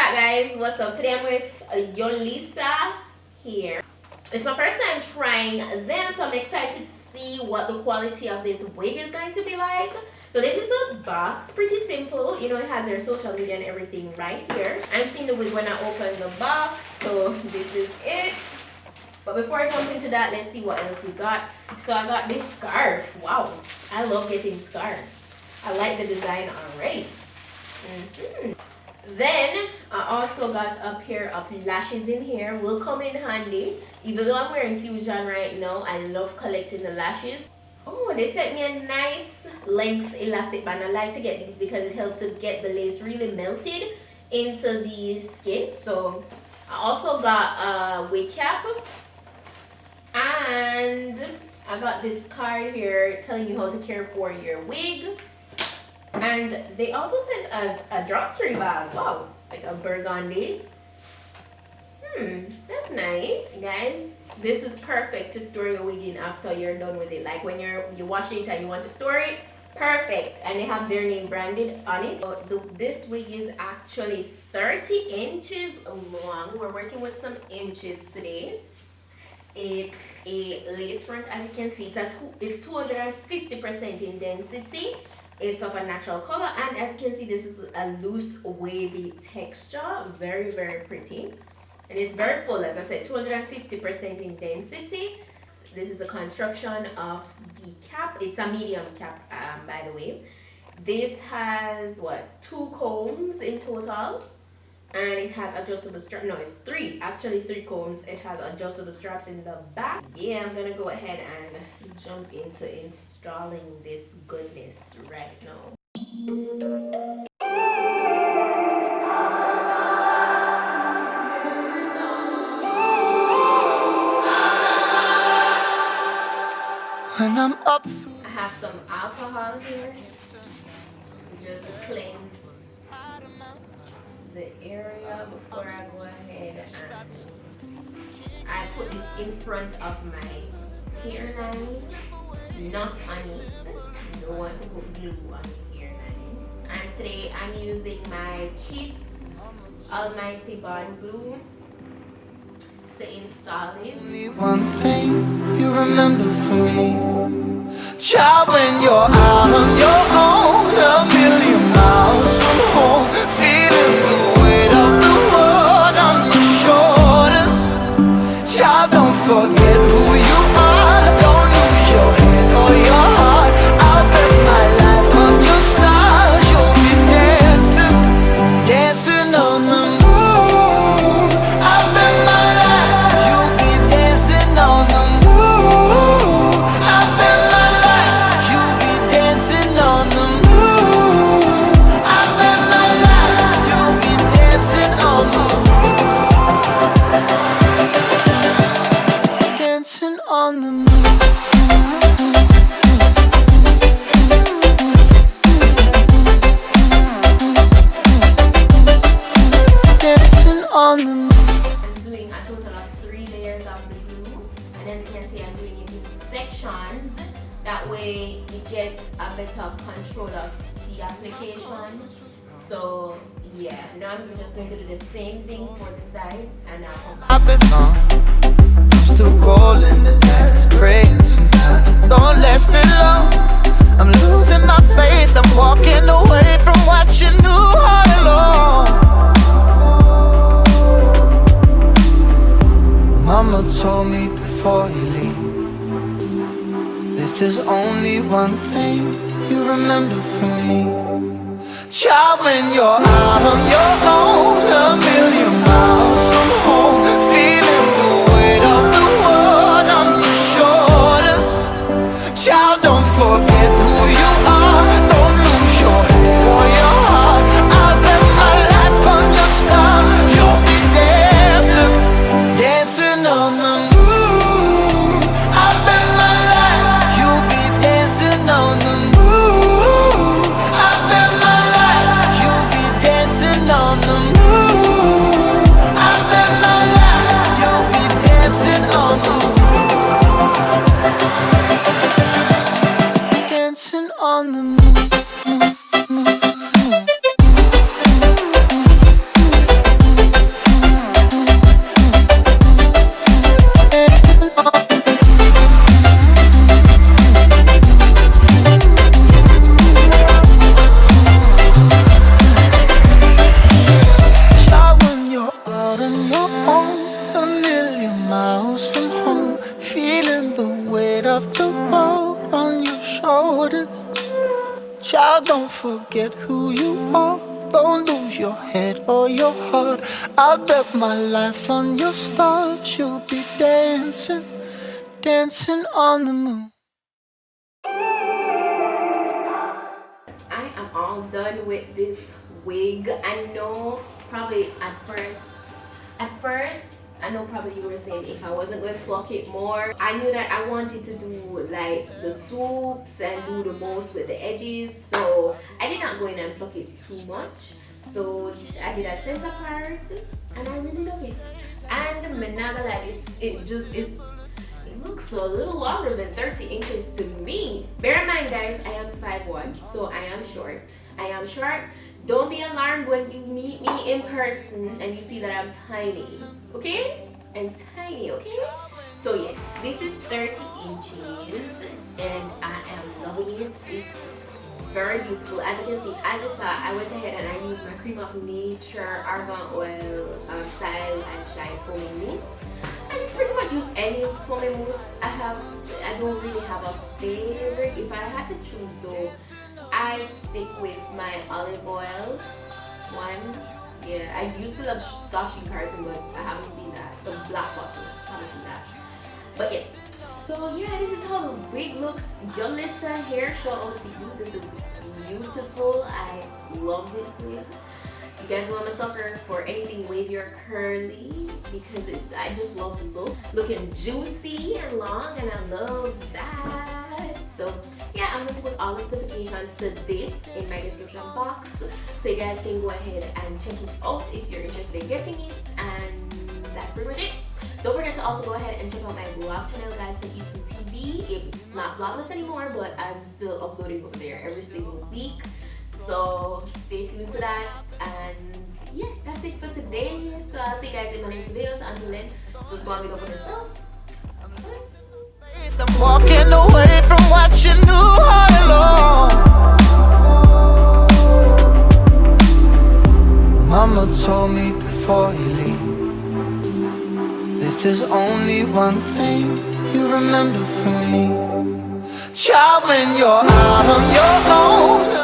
Alright guys, what's up? Today I'm with Yolissa here. It's my first time trying them, so I'm excited to see what the quality of this wig is going to be like. So this is a box, pretty simple. You know, it has their social media and everything right here. I'm seeing the wig when I open the box, so this is it. But before I jump into that, let's see what else we got. So I got this scarf. Wow, I love getting scarves. I like the design already. Then I also got a pair of lashes in here. Will come in handy. Even though I'm wearing fusion right now, I love collecting the lashes. Oh, they sent me a nice length elastic band. I like to get these because it helps to get the lace really melted into the skin. So I also got a wig cap, and I got this card here telling you how to care for your wig. And they also sent a drawstring bag. Wow, like a burgundy. That's nice. Guys, this is perfect to store your wig in after you're done with it. Like when you wash it and you want to store it, perfect. And they have their name branded on it. So this wig is actually 30 inches long. We're working with some inches today. It's a lace front, as you can see. It's 250% in density. It's of a natural color, and as you can see, this is a loose wavy texture. Very, very pretty, and it's very full. As I said, 250% in density. This is the construction of the cap. It's a medium cap, by the way. This has what, 2 combs in total, and it has adjustable straps. No, it's 3, actually 3 combs. It has adjustable straps in the back. Yeah, I'm gonna go ahead and jump into installing this goodness right now. When I'm up, I have some alcohol here. Just cleanse the area before I go ahead, and I put this in front of my hairline, not on it. You don't want to put glue on your hairline. And today I'm using my Kiss Almighty Bond Glue to install this. Only one thing you remember from me, child, when you're out on your own, a million miles from home, feeling the weight of the world on your shoulders. Child, don't forget who you are. Don't lose your head or your heart. I'll bet my life on your stars. You'll be dancing, dancing on the moon. I'll bet my life you'll be dancing on the moon. I'll bet my life you'll be dancing on the moon. I'll bet my life you'll be dancing on the moon. Dancing on the moon. Dancing on the moon. I'm doing a total of 3 layers of the glue, and as you can see, I'm doing it in sections. That way you get a better control of the application. So yeah, now I'm just going to do the same thing for the sides, and I'll come back. I've been on, still rolling the dice, praying sometimes don't last it long. I'm losing my faith, I'm walking away from what you knew all along. Mama told me before you leave, if there's only one thing you remember from me, child, when you're out on your own, a million miles from home, feeling the weight of the world on your shoulders. Child, don't forget who you are. Don't lose your head or your heart. I'll bet my life on your stars. You'll be dancing, dancing on the moon. I'll bet my life you'll be dancing on the moon. I'll bet my life you'll be dancing on the moon. I'll bet my life you'll be dancing on the moon. Dancing on the moon. forget who you are. Don't lose your head or your heart. I'll bet my life on your stars. You'll be dancing, dancing on the moon. I am all done with this wig. I know probably at first I know probably you were saying if I wasn't going to pluck it more. I knew that I wanted to do like the swoops and do the most with the edges, so I did not go in and pluck it too much. So I did a center part and I really love it. And I'm not gonna lie, it looks a little longer than 30 inches to me. Bear in mind guys, I am 5'1", so I am short. Don't be alarmed when you meet me in person and you see that I'm tiny, okay? I'm tiny, okay? So yes, this is 30 inches and I am loving it. It's very beautiful. As you can see, as you saw, I went ahead and I used my Cream of Nature Argan Oil Style and Shine Foaming Mousse. I can pretty much use any foaming mousse. I don't really have a favorite. If I had to choose though, I'd stick with my olive oil one. Yeah, I used to love soft sheet Carson, but I haven't seen that. The black bottle, I haven't seen that. But yes, so yeah, this is how the wig looks. Yolissa hair, shout out to you. This is beautiful. I love this wig. You guys know I'm a sucker for anything wavy or curly because I just love the look. Looking juicy and long, and I love that. So yeah, I'm going to put all the specifications to this in my description box, so you guys can go ahead and check it out if you're interested in getting it. And that's pretty much it. Don't forget to also go ahead and check out my vlog channel, guys, PETITE-SUE TV. It's not vlogmas anymore, but I'm still uploading over there every single week. So stay tuned to that. And yeah, that's it for today. So I'll see you guys in my next video. So until then, just go and make up for yourself. I'm walking away from what you knew all along. Mama told me before you leave, if there's only one thing you remember from me, child, when you're out on your own,